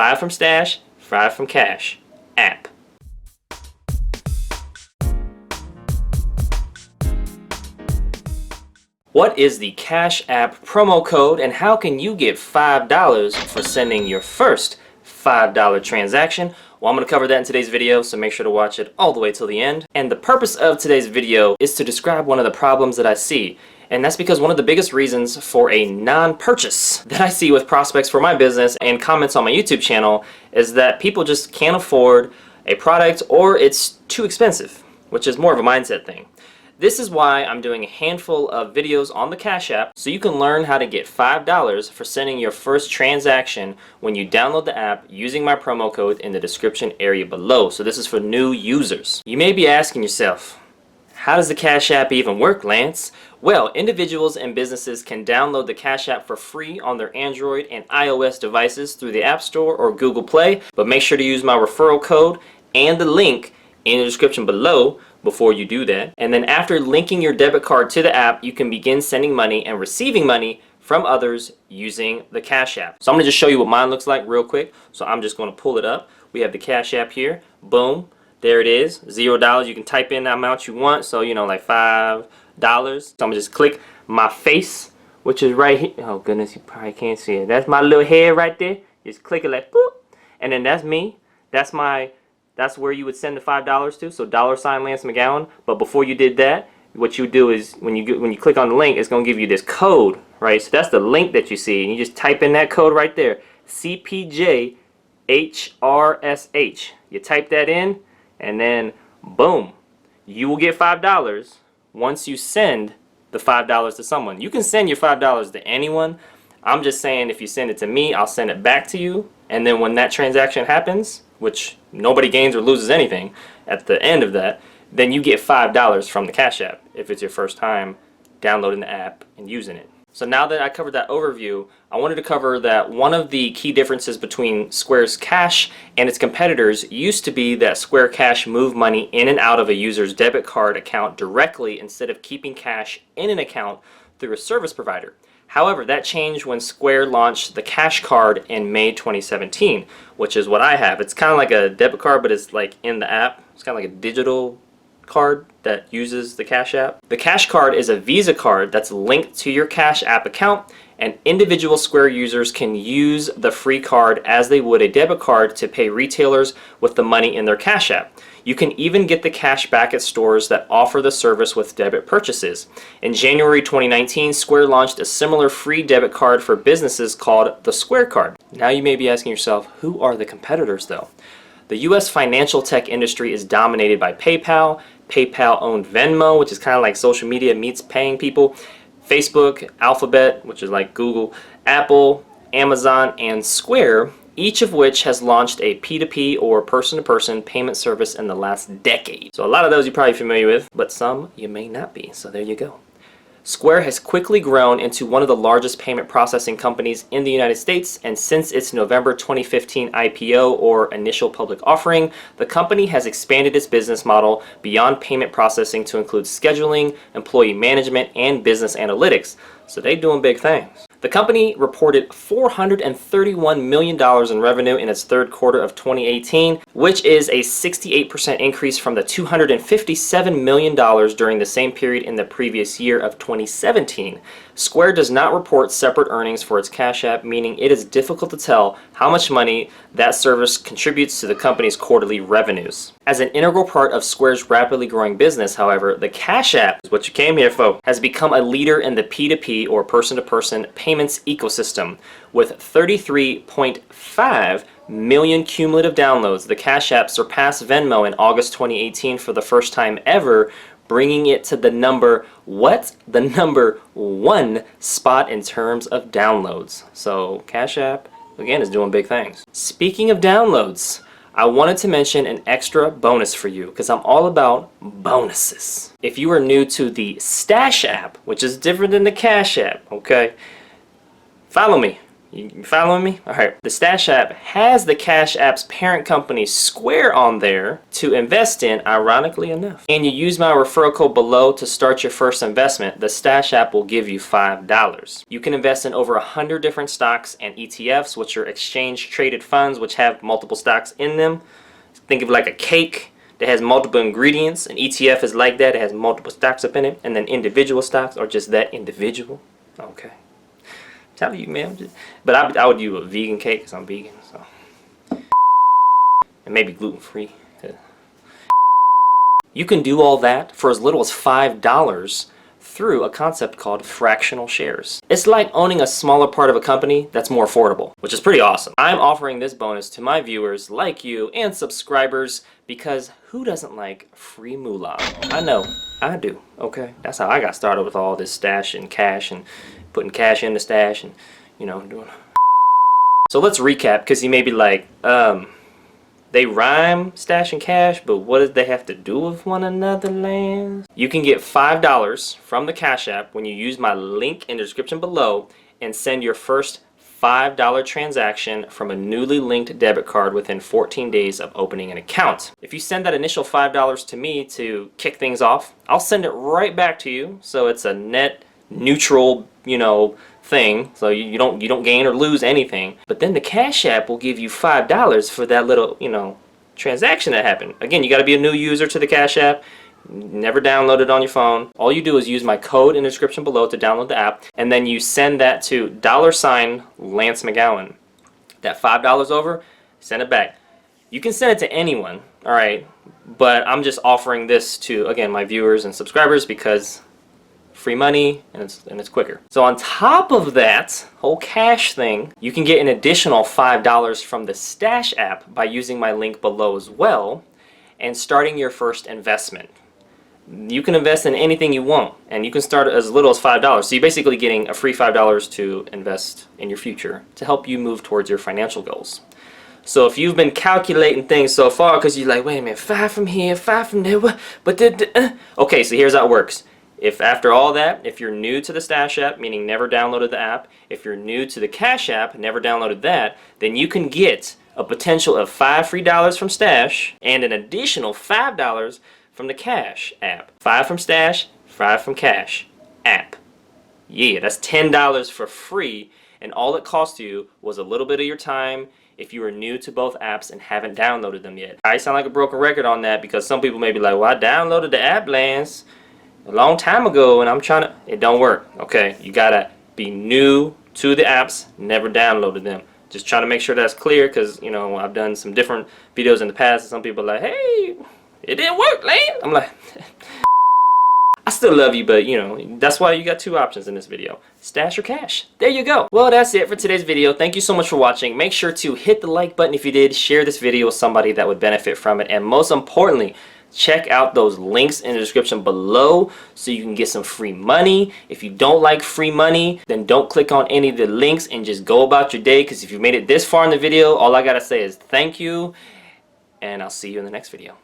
5 from Stash, 5 from Cash app. What is the Cash App promo code and how can you get $5 for sending your first $5 transaction? Well, I'm going to cover that in today's video, so make sure to watch it all the way till the end. And the purpose of today's video is to describe one of the problems that I see. And that's because one of the biggest reasons for a non-purchase that I see with prospects for my business and comments on my YouTube channel is that people just can't afford a product or it's too expensive, which is more of a mindset thing. This is why I'm doing a handful of videos on the Cash App so you can learn how to get $5 for sending your first transaction when you download the app using my promo code in the description area below. So this is for new users. You may be asking yourself, how does the Cash App even work, Lance? Well, individuals and businesses can download the Cash App for free on their Android and iOS devices through the App Store or Google Play, but make sure to use my referral code and the link in the description below before you do that. And then after linking your debit card to the app, you can begin sending money and receiving money from others using the Cash App. So I'm gonna just show you what mine looks like real quick. So I'm just gonna pull it up. We have the Cash App here. Boom, there it is, $0. You can type in the amount you want. So, you know, like $5. So I'm gonna just click my face, which is right here. Oh goodness, you probably can't see it. That's my little head right there. Just click it like boop. And then that's me. That's where you would send the $5 to, so $ Lance McGowan. But before you did that, what you do is when you click on the link, it's going to give you this code, right? So that's the link that you see, and you just type in that code right there, CPJHRSH. You type that in, and then boom, you will get $5 once you send the $5 to someone. You can send your $5 to anyone. I'm just saying if you send it to me, I'll send it back to you, and then when that transaction happens, which nobody gains or loses anything at the end of that, then you get $5 from the Cash App if it's your first time downloading the app and using it. So now that I covered that overview, I wanted to cover that one of the key differences between Square's Cash and its competitors used to be that Square Cash moved money in and out of a user's debit card account directly instead of keeping cash in an account through a service provider. However, that changed when Square launched the Cash Card in May 2017, which is what I have. It's kind of like a debit card, but it's like in the app. It's kind of like a digital card that uses the Cash App. The Cash Card is a Visa card that's linked to your Cash App account, and individual Square users can use the free card as they would a debit card to pay retailers with the money in their Cash App. You can even get the cash back at stores that offer the service with debit purchases. In January 2019, Square launched a similar free debit card for businesses called the Square Card. Now you may be asking yourself, who are the competitors though? The US financial tech industry is dominated by PayPal. PayPal owned Venmo, which is kind of like social media meets paying people, Facebook, Alphabet, which is like Google, Apple, Amazon, and Square, each of which has launched a P2P or person-to-person payment service in the last decade. So a lot of those you're probably familiar with, but some you may not be, so there you go. Square has quickly grown into one of the largest payment processing companies in the United States, and since its November 2015 IPO or initial public offering, the company has expanded its business model beyond payment processing to include scheduling, employee management, and business analytics. So they're doing big things. The company reported $431 million in revenue in its third quarter of 2018, which is a 68% increase from the $257 million during the same period in the previous year of 2017. Square does not report separate earnings for its Cash App, meaning it is difficult to tell how much money that service contributes to the company's quarterly revenues. As an integral part of Square's rapidly growing business, however, the Cash App, is what you came here for, has become a leader in the P2P or person-to-person payments ecosystem. With 33.5 million cumulative downloads, the Cash App surpassed Venmo in August 2018 for the first time ever, bringing it to the number one spot in terms of downloads. So Cash App, again, is doing big things. Speaking of downloads, I wanted to mention an extra bonus for you because I'm all about bonuses. If you are new to the Stash app, which is different than the Cash App, okay, follow me. You following me? Alright. The Stash app has the Cash App's parent company Square on there to invest in, ironically enough. And you use my referral code below to start your first investment. The Stash app will give you $5. You can invest in over 100 different stocks and ETFs, which are exchange traded funds, which have multiple stocks in them. Think of it like a cake that has multiple ingredients. An ETF is like that. It has multiple stocks up in it. And then individual stocks are just that, individual. Okay. Tell you, man. But I would do a vegan cake because I'm vegan. So. And maybe gluten-free. You can do all that for as little as $5 through a concept called fractional shares. It's like owning a smaller part of a company that's more affordable, which is pretty awesome. I'm offering this bonus to my viewers like you and subscribers because who doesn't like free moolah? I know, I do, okay? That's how I got started with all this stash and cash and putting cash in the stash and, you know, doing. So let's recap, because you may be like, they rhyme, stash and cash, but what does they have to do with one another, Lance? You can get $5 from the Cash App when you use my link in the description below and send your first $5 transaction from a newly linked debit card within 14 days of opening an account. If you send that initial $5 to me to kick things off, I'll send it right back to you, so it's a net neutral, you know, thing, so you don't gain or lose anything. But then the Cash App will give you $5 for that little, you know, transaction that happened. Again, you got to be a new user to the Cash App. Never download it on your phone. All you do is use my code in the description below to download the app, and then you send that to $Lance McGowan. That $5 over, send it back. You can send it to anyone, all right, but I'm just offering this to, again, my viewers and subscribers because free money and it's quicker. So on top of that whole cash thing, you can get an additional $5 from the Stash app by using my link below as well and starting your first investment. You can invest in anything you want, and you can start as little as $5. So you're basically getting a free $5 to invest in your future to help you move towards your financial goals. So if you've been calculating things so far because you're like, wait a minute, 5 from here, 5 from there, okay, so here's how it works. If after all that, if you're new to the Stash app, meaning never downloaded the app, if you're new to the Cash app, never downloaded that, then you can get a potential of $5 free from Stash and an additional $5 from the Cash app. 5 from Stash, 5 from Cash app. Yeah, that's $10 for free, and all it cost you was a little bit of your time if you are new to both apps and haven't downloaded them yet. I sound like a broken record on that because some people may be like, well, I downloaded the app, Lance, a long time ago and I'm trying to, it don't work. Okay, you gotta be new to the apps, never downloaded them. Just trying to make sure that's clear because, you know, I've done some different videos in the past and some people are like, hey, it didn't work, Lane. I'm like, I still love you, but you know, that's why you got 2 options in this video. Stash or cash. There you go. Well, that's it for today's video. Thank you so much for watching. Make sure to hit the like button if you did, share this video with somebody that would benefit from it, and most importantly, check out those links in the description below so you can get some free money. If you don't like free money, then don't click on any of the links and just go about your day, because if you made it this far in the video, all I gotta say is thank you, and I'll see you in the next video.